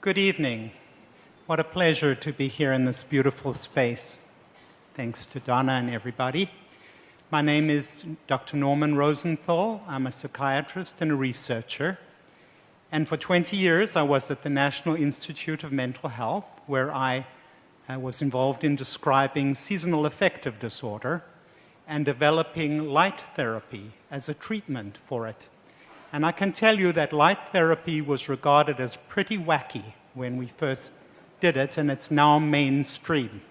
Good evening. What a pleasure to be here in this beautiful space. Thanks to Donna and everybody. My name is Dr. Nnorman Rozental. I'm a psychiatrist and a researcher. And for 20 years, I was at the National Institute of Mental Health, where I was involved in describing seasonal affective disorder and developing light therapy as a treatment for it. And I can tell you that light therapy was regarded as pretty wacky when we first did it, and it's now mainstream.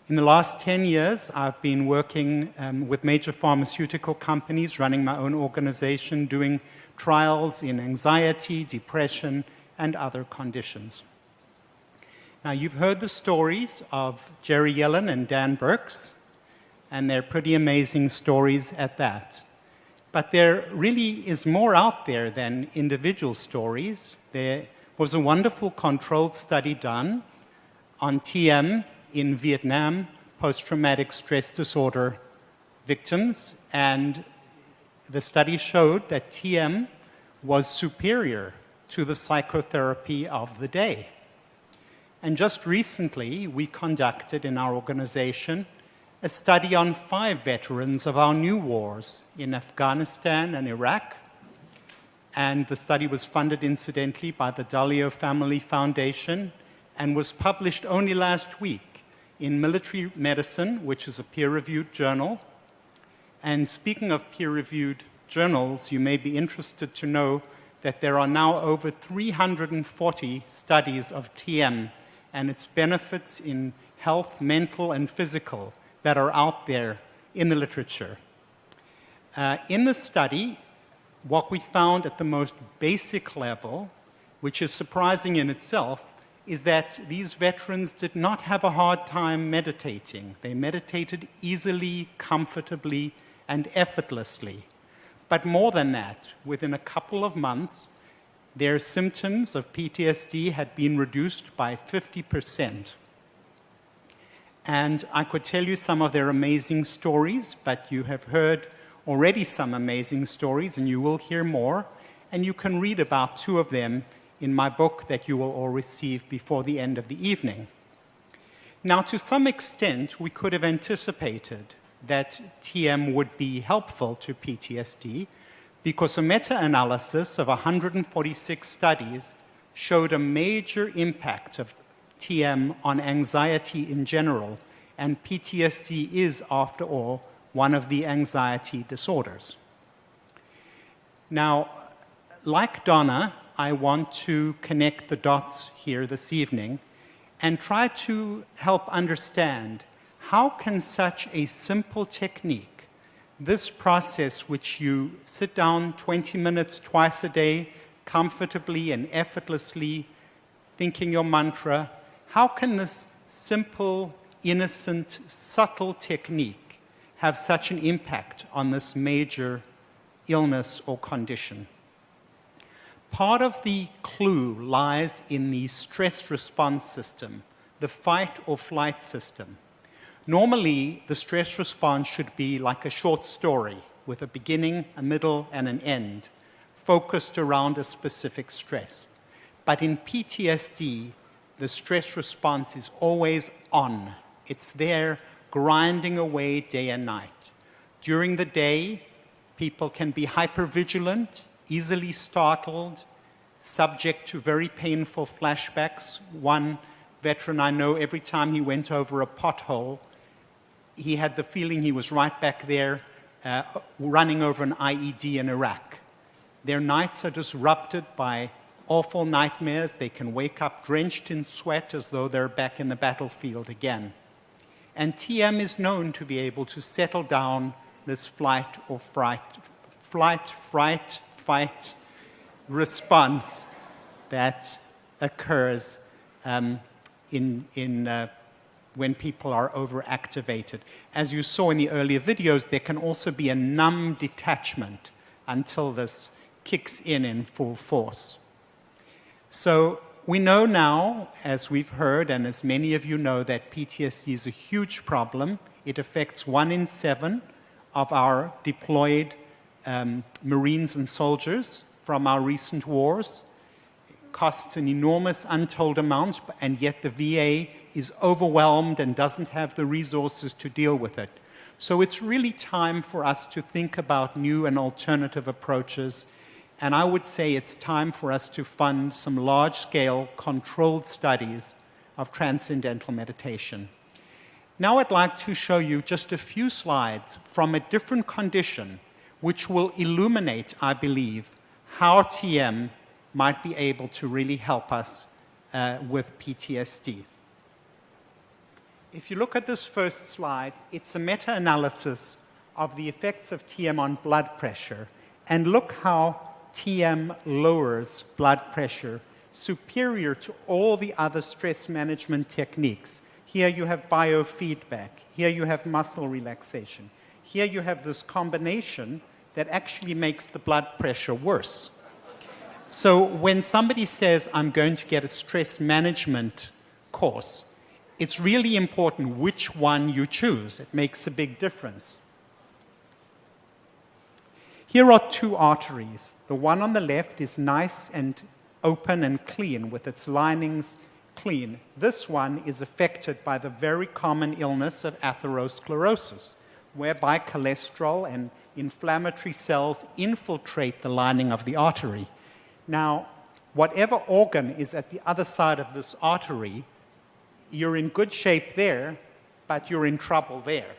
In the last 10 years, I've been working with major pharmaceutical companies, running my own organization, doing trials in anxiety, depression, and other conditions. Now, you've heard the stories of Jerry Yellen and Dan Burks, and they're pretty amazing stories at that. But there really is more out there than individual stories. There was a wonderful controlled study done on TM in Vietnam, post-traumatic stress disorder victims, and the study showed that TM was superior to the psychotherapy of the day. And just recently, we conducted in our organization a study on 5 veterans of our new wars in Afghanistan and Iraq. And the study was funded, incidentally, by the Dalio Family Foundation and was published only last week in Military Medicine, which is a peer-reviewed journal. And speaking of peer-reviewed journals, you may be interested to know that there are now over 340 studies of TM and its benefits in health, mental and physical, that are out there in the literature. In the study, what we found at the most basic level, which is surprising in itself, is that these veterans did not have a hard time meditating. They meditated easily, comfortably, and effortlessly. But more than that, within a couple of months, their symptoms of PTSD had been reduced by 50%. And I could tell you some of their amazing stories, but you have heard already some amazing stories, and you will hear more. And you can read about 2 of them in my book that you will all receive before the end of the evening. Now, to some extent, we could have anticipated that TM would be helpful to PTSD because a meta-analysis of 146 studies showed a major impact of TM on anxiety in general, and PTSD is, after all, one of the anxiety disorders. Now, like Donna, I want to connect the dots here this evening and try to help understand how can such a simple technique, this process which you sit down 20 minutes twice a day, comfortably and effortlessly, thinking your mantra, how can this simple, innocent, subtle technique have such an impact on this major illness or condition? Part of the clue lies in the stress response system, the fight or flight system. Normally, the stress response should be like a short story with a beginning, a middle, and an end, focused around a specific stress. But in PTSD, the stress response is always on. It's there grinding away day and night. During the day, people can be hypervigilant, easily startled, subject to very painful flashbacks. One veteran I know, every time he went over a pothole, he had the feeling he was right back there running over an IED in Iraq. Their nights are disrupted by awful nightmares. They can wake up drenched in sweat as though they're back in the battlefield again. And TM is known to be able to settle down this fight, fight response that occurs when people are overactivated. As you saw in the earlier videos, there can also be a numb detachment until this kicks in full force. So we know now, as we've heard, and as many of you know, that PTSD is a huge problem. It affects 1 in 7 of our deployed Marines and soldiers from our recent wars. costs an enormous untold amount, and yet the VA is overwhelmed and doesn't have the resources to deal with it. So it's really time for us to think about new and alternative approaches, and I would say it's time for us to fund some large-scale controlled studies of transcendental meditation. Now I'd like to show you just a few slides from a different condition which will illuminate, I believe, how TM might be able to really help us with PTSD. If you look at this first slide, it's a meta-analysis of the effects of TM on blood pressure. And look how TM lowers blood pressure, superior to all the other stress management techniques. Here you have biofeedback. Here you have muscle relaxation. Here you have this combination that actually makes the blood pressure worse. So when somebody says, I'm going to get a stress management course, it's really important which one you choose. It makes a big difference. Here are two arteries. The one on the left is nice and open and clean, with its linings clean. This one is affected by the very common illness of atherosclerosis, whereby cholesterol and inflammatory cells infiltrate the lining of the artery. Now, whatever organ is at the other side of this artery, you're in good shape there, but you're in trouble there.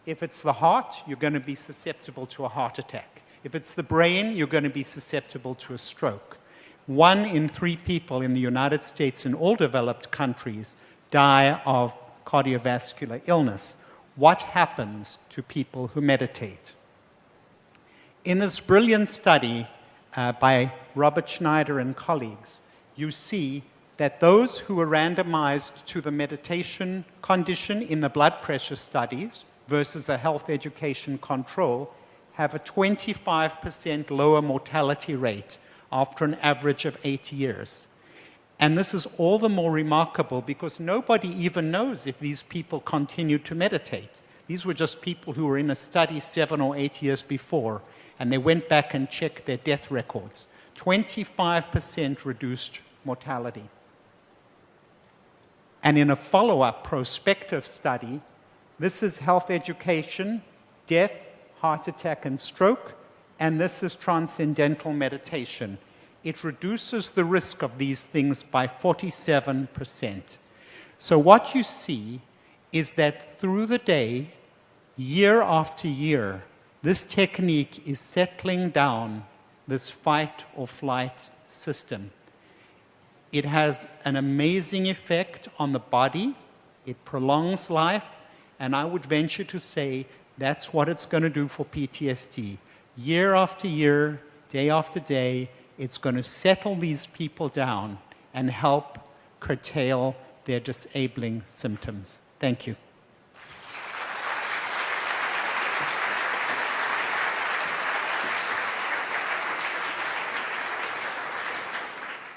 If it's the heart, you're going to be susceptible to a heart attack. If it's the brain, you're going to be susceptible to a stroke. 1 in 3 people in the United States and all developed countries die of cardiovascular illness. What happens to people who meditate? In this brilliant study by Robert Schneider and colleagues, you see that those who were randomized to the meditation condition in the blood pressure studies versus a health education control have a 25% lower mortality rate after an average of 8 years. And this is all the more remarkable because nobody even knows if these people continued to meditate. These were just people who were in a study 7 or 8 years before, and they went back and checked their death records. 25% reduced mortality. And in a follow-up prospective study, this is health education, death, heart attack, and stroke, and this is transcendental meditation. It reduces the risk of these things by 47%. So what you see is that through the day, year after year, this technique is settling down this fight or flight system. It has an amazing effect on the body. It prolongs life. And I would venture to say that's what it's going to do for PTSD. Year after year, day after day, it's going to settle these people down and help curtail their disabling symptoms. Thank you.